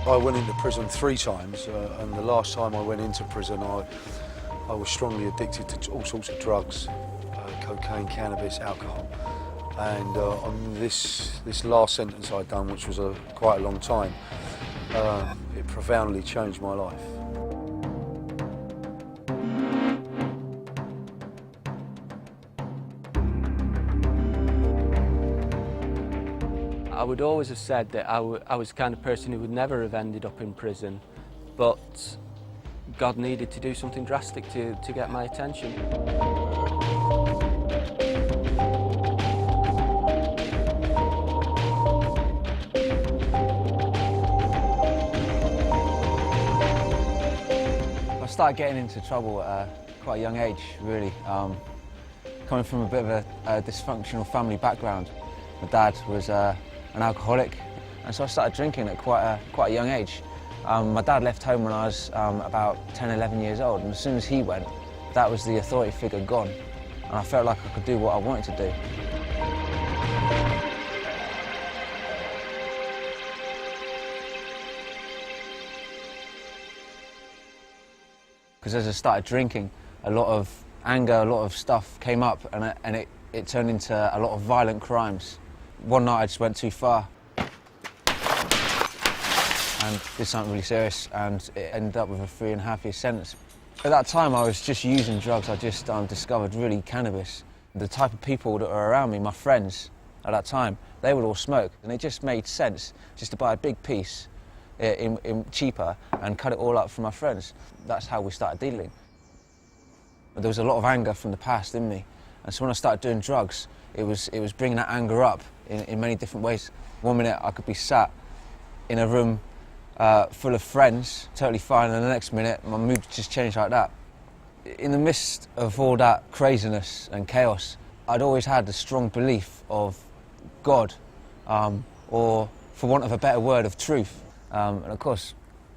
I went into prison 3 times, and the last time I went into prison, I was strongly addicted to all sorts of drugs, cocaine, cannabis, alcohol. And on this last sentence I'd done, which was quite a long time, it profoundly changed my life. I would always have said that I was the kind of person who would never have ended up in prison, but God needed to do something drastic to get my attention. I started getting into trouble at quite a young age, really. Coming from a bit of a dysfunctional family background. My dad was an alcoholic, and so I started drinking at quite a young age. My dad left home when I was about 10, 11 years old, and as soon as he went, that was the authority figure gone, and I felt like I could do what I wanted to do. Because as I started drinking, a lot of anger, a lot of stuff came up, and it turned into a lot of violent crimes. One night I just went too far and did something really serious, and it ended up with a 3.5-year sentence. At that time I was just using drugs. I just discovered really cannabis. The type of people that were around me, my friends at that time, they would all smoke, and it just made sense just to buy a big piece in cheaper and cut it all up for my friends. That's how we started dealing. There was a lot of anger from the past in me, and so when I started doing drugs, it was bringing that anger up in many different ways. One minute I could be sat in a room full of friends, totally fine, and the next minute my mood just changed like that. In the midst of all that craziness and chaos, I'd always had a strong belief of God, or for want of a better word, of truth. And of course,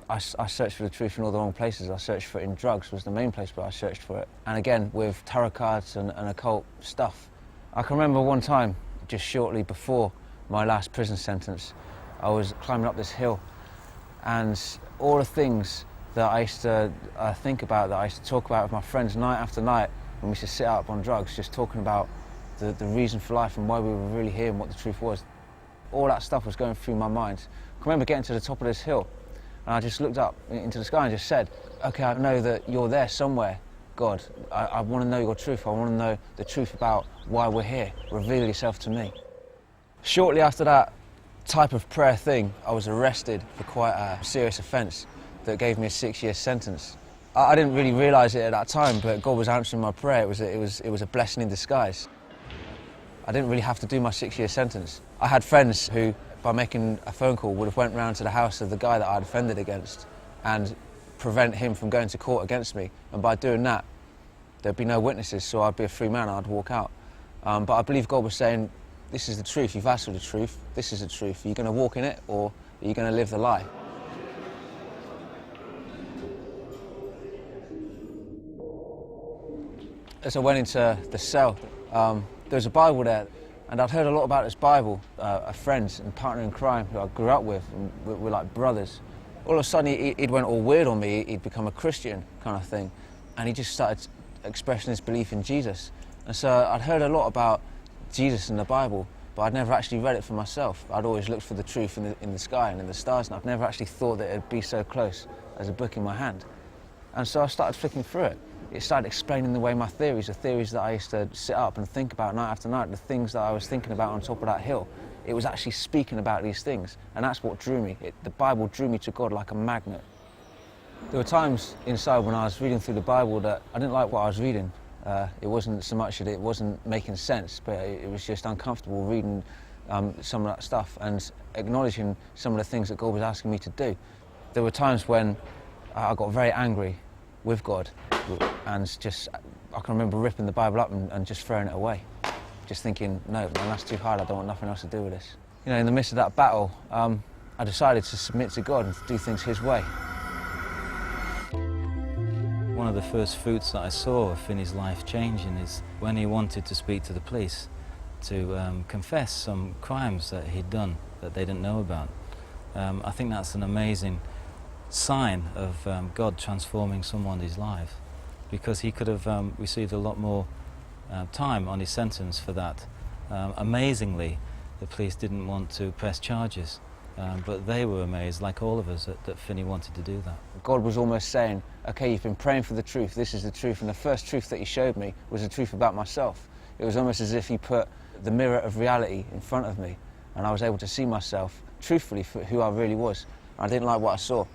I searched for the truth in all the wrong places. I searched for it in drugs, was the main place where I searched for it. And again, with tarot cards and occult stuff. I can remember one time, just shortly before my last prison sentence, I was climbing up this hill, and all the things that I used to think about, that I used to talk about with my friends night after night, when we used to sit up on drugs, just talking about the reason for life and why we were really here and what the truth was. All that stuff was going through my mind. I can remember getting to the top of this hill, and I just looked up into the sky and just said, okay, I know that you're there somewhere, God. I want to know your truth. I want to know the truth about why we're here. Reveal yourself to me. Shortly after that type of prayer thing, I was arrested for quite a serious offence that gave me a 6-year sentence. I didn't really realise it at that time, but God was answering my prayer. It was a blessing in disguise. I didn't really have to do my 6-year sentence. I had friends who, by making a phone call, would have went round to the house of the guy that I'd offended against and prevent him from going to court against me. And by doing that, there'd be no witnesses, so I'd be a free man, I'd walk out. But I believe God was saying, this is the truth, you've asked for the truth, this is the truth. Are you going to walk in it, or are you going to live the lie? As I went into the cell, there was a Bible there, and I'd heard a lot about this Bible, a friend and partner in crime who I grew up with, and we're like brothers. All of a sudden he'd went all weird on me, he'd become a Christian kind of thing, and he just started expressing his belief in Jesus. And so I'd heard a lot about Jesus in the Bible, but I'd never actually read it for myself. I'd always looked for the truth in the sky and in the stars, and I've never actually thought that it'd be so close as a book in my hand. And so I started flicking through it. It started explaining away my theories, the theories that I used to sit up and think about night after night, the things that I was thinking about on top of that hill. It was actually speaking about these things, and that's what drew me. The Bible drew me to God like a magnet. There were times inside when I was reading through the Bible that I didn't like what I was reading. It wasn't so much that it wasn't making sense, but it was just uncomfortable reading some of that stuff and acknowledging some of the things that God was asking me to do. There were times when I got very angry with God, and I can remember ripping the Bible up and just throwing it away. Just thinking, no, man, that's too hard, I don't want nothing else to do with this. you know, in the midst of that battle, I decided to submit to God and to do things His way. One of the first fruits that I saw of Finny's life changing is when he wanted to speak to the police to confess some crimes that he'd done that they didn't know about. I think that's an amazing sign of God transforming someone's life, because he could have received a lot more time on his sentence for that. Amazingly, the police didn't want to press charges, but they were amazed, like all of us, that Finny wanted to do that. God was almost saying, okay, you've been praying for the truth, this is the truth, and the first truth that He showed me was the truth about myself. It was almost as if He put the mirror of reality in front of me, and I was able to see myself truthfully for who I really was. I didn't like what I saw.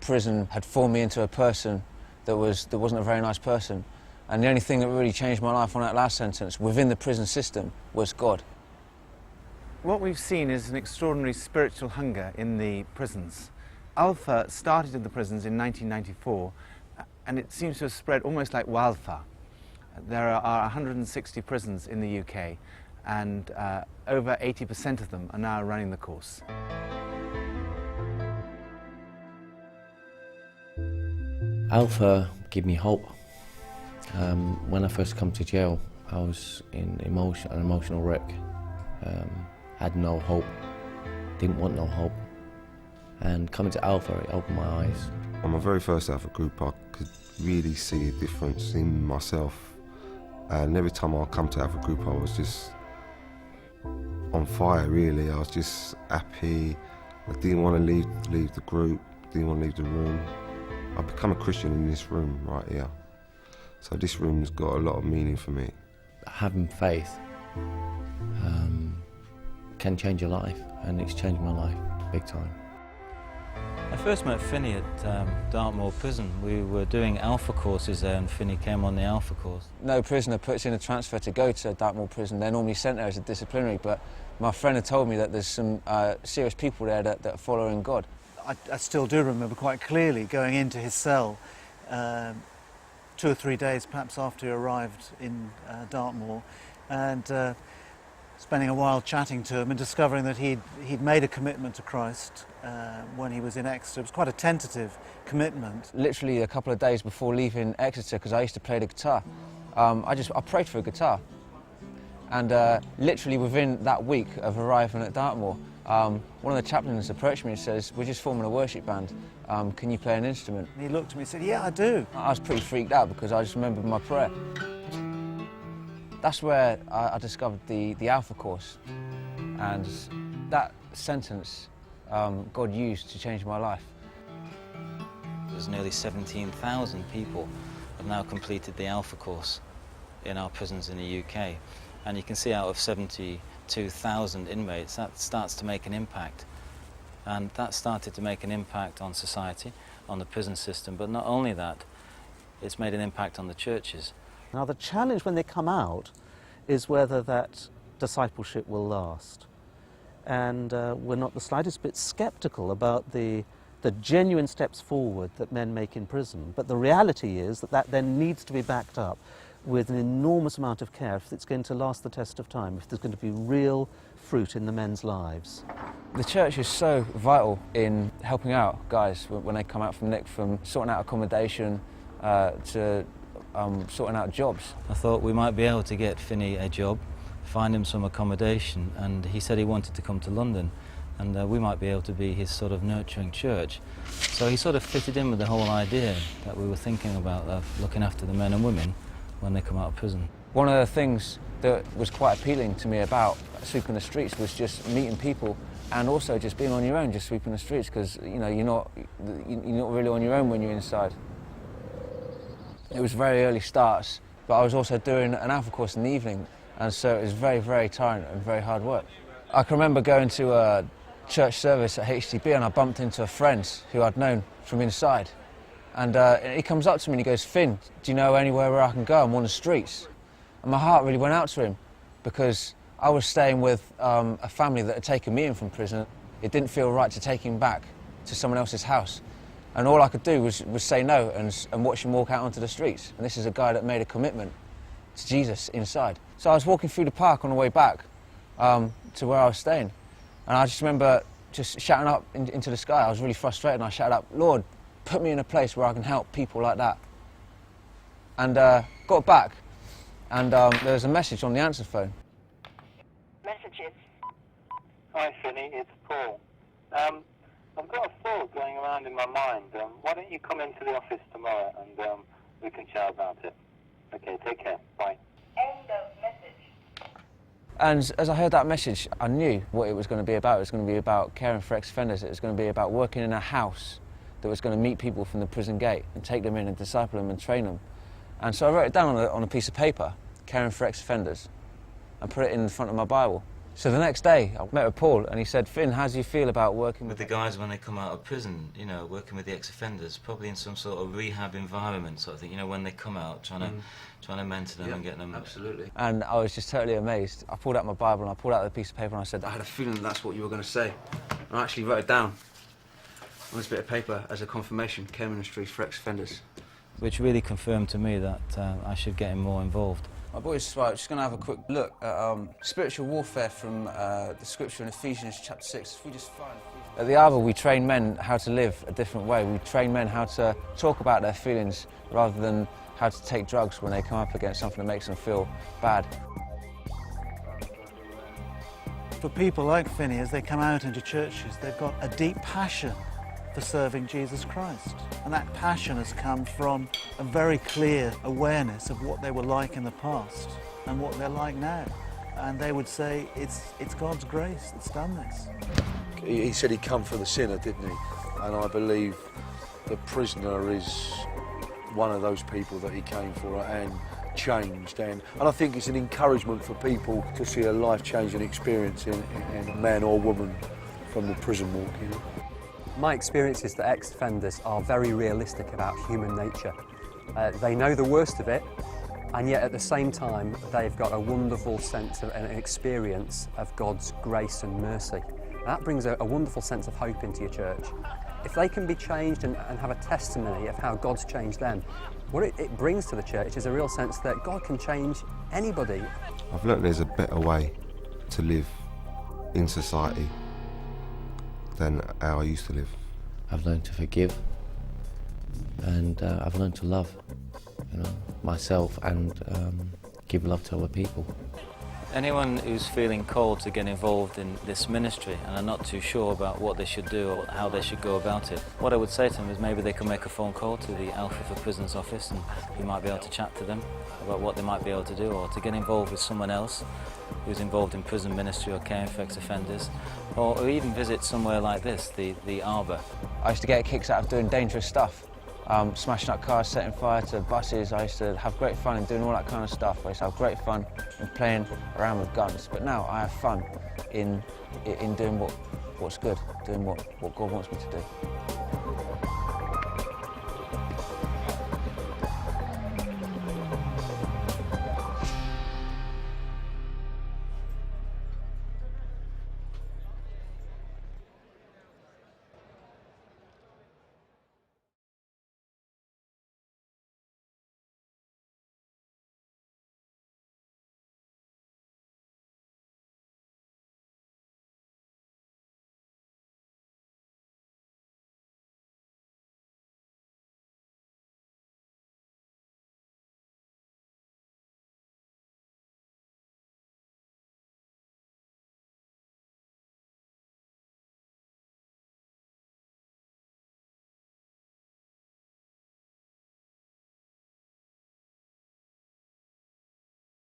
Prison had formed me into a person that wasn't a very nice person, and the only thing that really changed my life on that last sentence within the prison system was God. What we've seen is an extraordinary spiritual hunger in the prisons. Alpha started in the prisons in 1994, and it seems to have spread almost like wildfire. There are 160 prisons in the UK, and over 80% of them are now running the course. Alpha gave me hope. When I first come to jail, I was in an emotional wreck. Had no hope, didn't want no hope. And coming to Alpha, it opened my eyes. On my very first Alpha group, I could really see a difference in myself. And every time I come to Alpha group, I was just on fire, really. I was just happy. I didn't want to leave the group, didn't want to leave the room. I've become a Christian in this room right here. So this room's got a lot of meaning for me. Having faith can change your life, and it's changed my life big time. I first met Finny at Dartmoor Prison. We were doing Alpha courses there, and Finny came on the Alpha course. No prisoner puts in a transfer to go to Dartmoor Prison. They're normally sent there as a disciplinary, but my friend had told me that there's some serious people there that are following God. I still do remember quite clearly going into his cell 2 or 3 days perhaps after he arrived in Dartmoor, and spending a while chatting to him and discovering that he'd made a commitment to Christ when he was in Exeter. It was quite a tentative commitment. Literally a couple of days before leaving Exeter, because I used to play the guitar, I prayed for a guitar. And literally within that week of arriving at Dartmoor, one of the chaplains approached me and says, "We're just forming a worship band, can you play an instrument?" And he looked at me and said, "Yeah, I do." I was pretty freaked out because I just remembered my prayer. That's where I discovered the Alpha course, and that sentence God used to change my life. There's nearly 17,000 people have now completed the Alpha course in our prisons in the UK. And you can see out of 72,000 inmates, that starts to make an impact. And that started to make an impact on society, on the prison system, but not only that, it's made an impact on the churches. Now the challenge when they come out is whether that discipleship will last. And we're not the slightest bit sceptical about the genuine steps forward that men make in prison. But the reality is that then needs to be backed up with an enormous amount of care if it's going to last the test of time, if there's going to be real fruit in the men's lives. The church is so vital in helping out guys when they come out from Nick, from sorting out accommodation to sorting out jobs. I thought we might be able to get Finny a job, find him some accommodation, and he said he wanted to come to London, and we might be able to be his sort of nurturing church. So he sort of fitted in with the whole idea that we were thinking about, of looking after the men and women when they come out of prison. One of the things that was quite appealing to me about sweeping the streets was just meeting people, and also just being on your own, just sweeping the streets, because you know you're not really on your own when you're inside. It was very early starts, but I was also doing an Alpha course in the evening, and so it was very, very tiring and very hard work. I can remember going to a church service at HTB, and I bumped into a friend who I'd known from inside. And he comes up to me and he goes, "Finn, do you know anywhere where I can go? I'm on the streets." And my heart really went out to him, because I was staying with a family that had taken me in from prison. It didn't feel right to take him back to someone else's house. And all I could do was say no and watch him walk out onto the streets. And this is a guy that made a commitment to Jesus inside. So I was walking through the park on the way back, to where I was staying. And I just remember just shouting up into the sky. I was really frustrated, and I shouted up, "Lord, put me in a place where I can help people like that." And got back, and there was a message on the answer phone. Messages. Hi, Finny, it's Paul. I've got a thought going around in my mind. Why don't you come into the office tomorrow and we can chat about it? Okay, take care. Bye. End of message. And as I heard that message, I knew what it was going to be about. It was going to be about caring for ex-offenders. It was going to be about working in a house that was going to meet people from the prison gate and take them in and disciple them and train them. And so I wrote it down on a piece of paper, caring for ex-offenders, and put it in front of my Bible. So the next day, I met with Paul, and he said, "Finn, how do you feel about working With the guys when they come out of prison, you know, working with the ex-offenders, probably in some sort of rehab environment sort of thing, you know, when they come out, trying to mentor them and get them... Absolutely. And I was just totally amazed. I pulled out my Bible and I pulled out the piece of paper and I said, "I had a feeling that's what you were going to say." And I actually wrote it down on this bit of paper as a confirmation, care ministry for ex-offenders. Which really confirmed to me that I should get him more involved. My boys, just going to have a quick look at spiritual warfare from the scripture in Ephesians chapter 6. If we just find... At the Arbor, we train men how to live a different way. We train men how to talk about their feelings rather than how to take drugs when they come up against something that makes them feel bad. For people like Finny, as they come out into churches, they've got a deep passion for serving Jesus Christ. And that passion has come from a very clear awareness of what they were like in the past and what they're like now. And they would say, it's God's grace that's done this. He said he'd come for the sinner, didn't he? And I believe the prisoner is one of those people that he came for and changed. And I think it's an encouragement for people to see a life-changing experience in a man or woman from the prison walk, you know. My experience is that ex-offenders are very realistic about human nature. They know the worst of it, and yet at the same time they've got a wonderful sense of an experience of God's grace and mercy. And that brings a wonderful sense of hope into your church. If they can be changed and have a testimony of how God's changed them, what it brings to the church is a real sense that God can change anybody. I've learnt there's a better way to live in society than how I used to live. I've learned to forgive, and I've learned to love, you know, myself, and give love to other people. Anyone who's feeling called to get involved in this ministry and are not too sure about what they should do or how they should go about it, what I would say to them is maybe they can make a phone call to the Alpha for Prisons office, and you might be able to chat to them about what they might be able to do, or to get involved with someone else who's involved in prison ministry or caring for ex-offenders, or even visit somewhere like this, the Arbor. I used to get kicks out of doing dangerous stuff. Smashing up cars, setting fire to buses. I used to have great fun in doing all that kind of stuff. I used to have great fun in playing around with guns. But now I have fun in doing what's good, doing what God wants me to do.